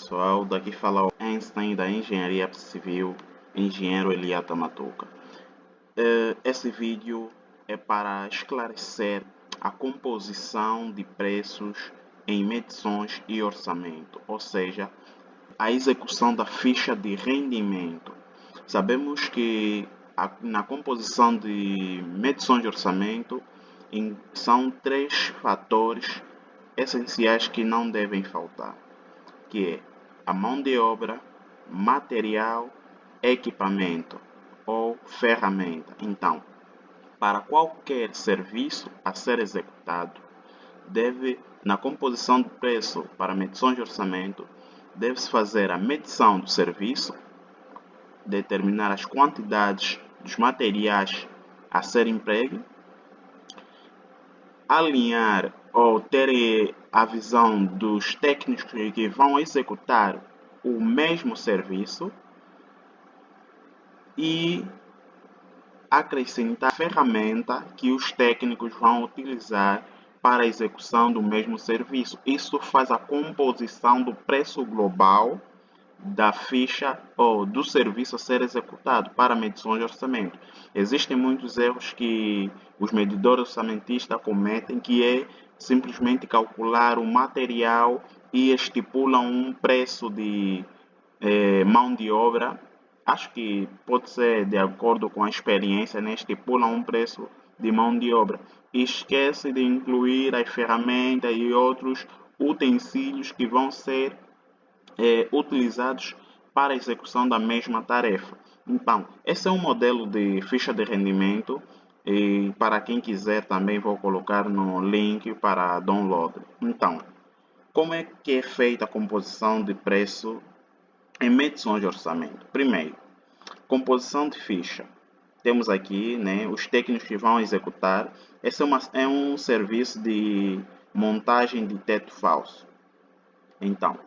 pessoal, daqui fala o Einstein da Engenharia Civil, engenheiro Eliata Matuca. Esse vídeo é para esclarecer a composição de preços em medições e orçamento, ou seja, a execução da ficha de rendimento. Sabemos que na composição de medições de orçamento são três fatores essenciais que não devem faltar, que é a mão de obra, material, equipamento ou ferramenta. Então, para qualquer serviço a ser executado, na composição do preço para medições de orçamento, deve-se fazer a medição do serviço, determinar as quantidades dos materiais a ser empregue, alinhar ou ter a visão dos técnicos que vão executar o mesmo serviço e acrescentar a ferramenta que os técnicos vão utilizar para a execução do mesmo serviço. Isso faz a composição do preço global da ficha ou do serviço a ser executado para medições de orçamento. Existem muitos erros que os medidores orçamentistas cometem, que é simplesmente calcular o material e estipulam um preço de mão de obra. Acho que pode ser de acordo com a experiência, né? Estipulam um preço de mão de obra e esquece de incluir as ferramentas e outros utensílios que vão ser utilizados para a execução da mesma tarefa. Então, esse é um modelo de ficha de rendimento e para quem quiser também vou colocar no link para download. Então, como é que é feita a composição de preço em medições de orçamento? Primeiro, composição de ficha. Temos aqui, né, os técnicos que vão executar. Esse é um serviço de montagem de teto falso. Então,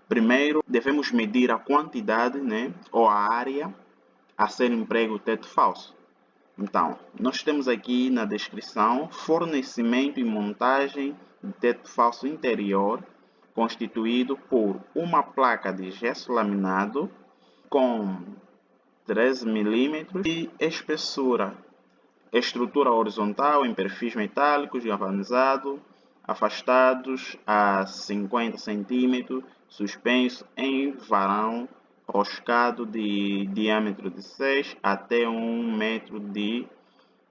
primeiro, devemos medir a quantidade, né, ou a área a ser emprego o teto falso. Então, nós temos aqui na descrição fornecimento e montagem de teto falso interior constituído por uma placa de gesso laminado com 13 mm de espessura, estrutura horizontal em perfis metálicos galvanizado, afastados a 50 cm, suspenso em varão roscado de diâmetro de 6 até 1 metro de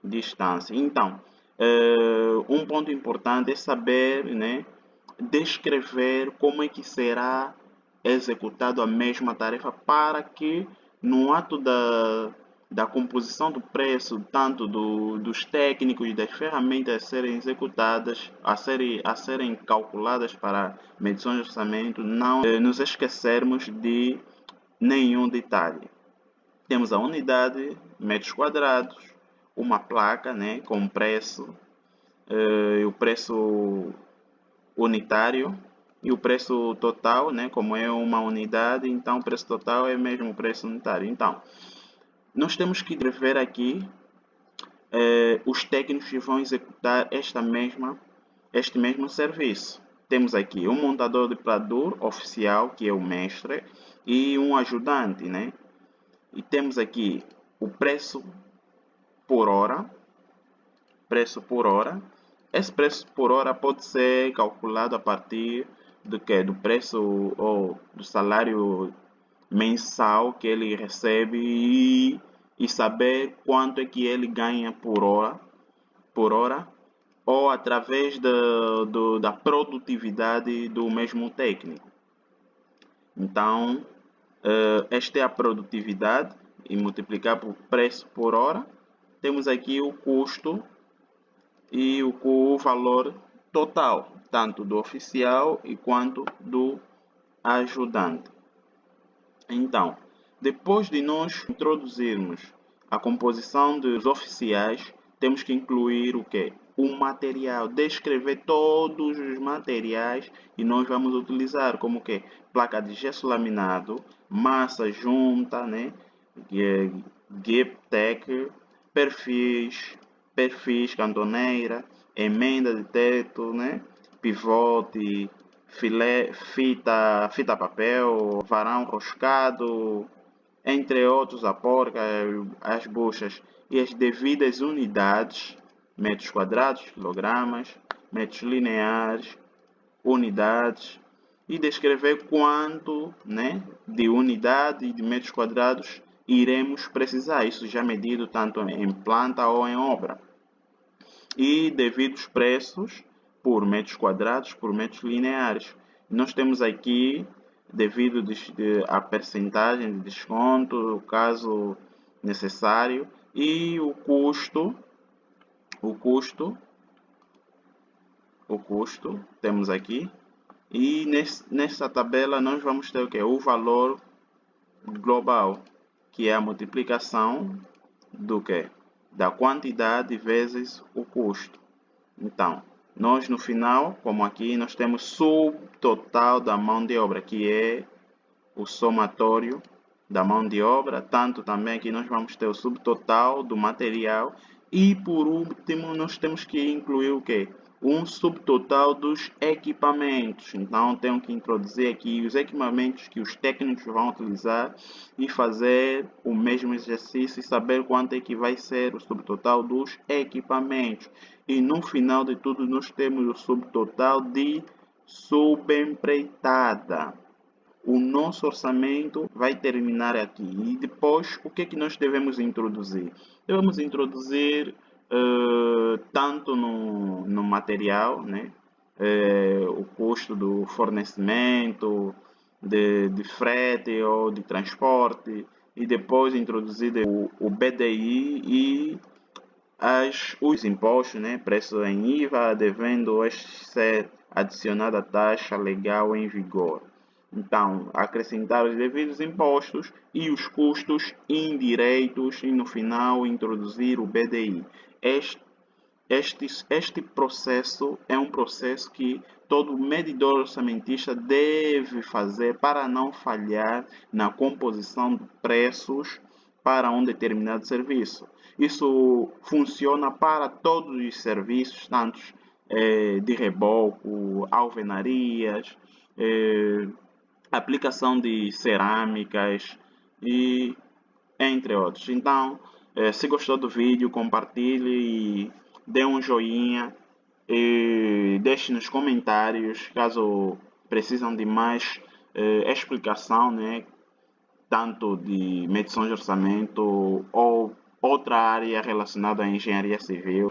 distância. Então, um ponto importante é saber, né, descrever como é que será executado a mesma tarefa para que no ato da composição do preço, tanto dos técnicos e das ferramentas a serem executadas, a serem calculadas para medições de orçamento, não nos esquecermos de nenhum detalhe. Temos a unidade, metros quadrados, uma placa, né, com preço, o preço unitário e o preço total, né, como é uma unidade, então o preço total é mesmo o preço unitário. Então, nós temos que ver aqui os técnicos que vão executar este mesmo serviço. Temos aqui um montador de pladur oficial, que é o mestre, e um ajudante, né? E temos aqui o preço por hora. Esse preço por hora pode ser calculado a partir do preço ou do salário mensal que ele recebe e saber quanto é que ele ganha por hora ou através da produtividade do mesmo técnico. Então, esta é a produtividade e multiplicar por preço por hora. Temos aqui o custo e o valor total, tanto do oficial e quanto do ajudante. Então, depois de nós introduzirmos a composição dos oficiais, temos que incluir o que? O material, descrever todos os materiais e nós vamos utilizar como que placa de gesso laminado, massa junta, né? Gap-tech, perfis, cantoneira, emenda de teto, né? Pivote, fita papel, varão roscado, entre outros, a porca, as buchas e as devidas unidades, metros quadrados, quilogramas, metros lineares, unidades, e descrever quanto, né, de unidade e de metros quadrados iremos precisar, isso já medido tanto em planta ou em obra, e devidos preços por metros quadrados, por metros lineares. Nós temos aqui, devido a percentagem de desconto, caso necessário, e o custo, temos aqui. E nesta tabela nós vamos ter o que? O valor global, que é a multiplicação do que? Da quantidade vezes o custo. Então, nós no final, como aqui, nós temos subtotal da mão de obra, que é o somatório da mão de obra. Tanto também aqui nós vamos ter o subtotal do material. E por último, nós temos que incluir o que? Um subtotal dos equipamentos. Então, tenho que introduzir aqui os equipamentos que os técnicos vão utilizar e fazer o mesmo exercício e saber quanto é que vai ser o subtotal dos equipamentos. E no final de tudo, nós temos o subtotal de subempreitada. O nosso orçamento vai terminar aqui. E depois, o que é que nós devemos introduzir? Devemos introduzir tanto no material, né? O custo do fornecimento, de frete ou de transporte, e depois introduzir o BDI e os impostos, né? Preço em IVA, devendo ser adicionada a taxa legal em vigor. Então, acrescentar os devidos impostos e os custos indiretos e no final introduzir o BDI. Este processo é um processo que todo medidor orçamentista deve fazer para não falhar na composição de preços para um determinado serviço. Isso funciona para todos os serviços, tanto de reboco, alvenarias, aplicação de cerâmicas e entre outros. Então, se gostou do vídeo, compartilhe e dê um joinha e deixe nos comentários caso precisam de mais explicação, né, tanto de medição de orçamento ou outra área relacionada à engenharia civil.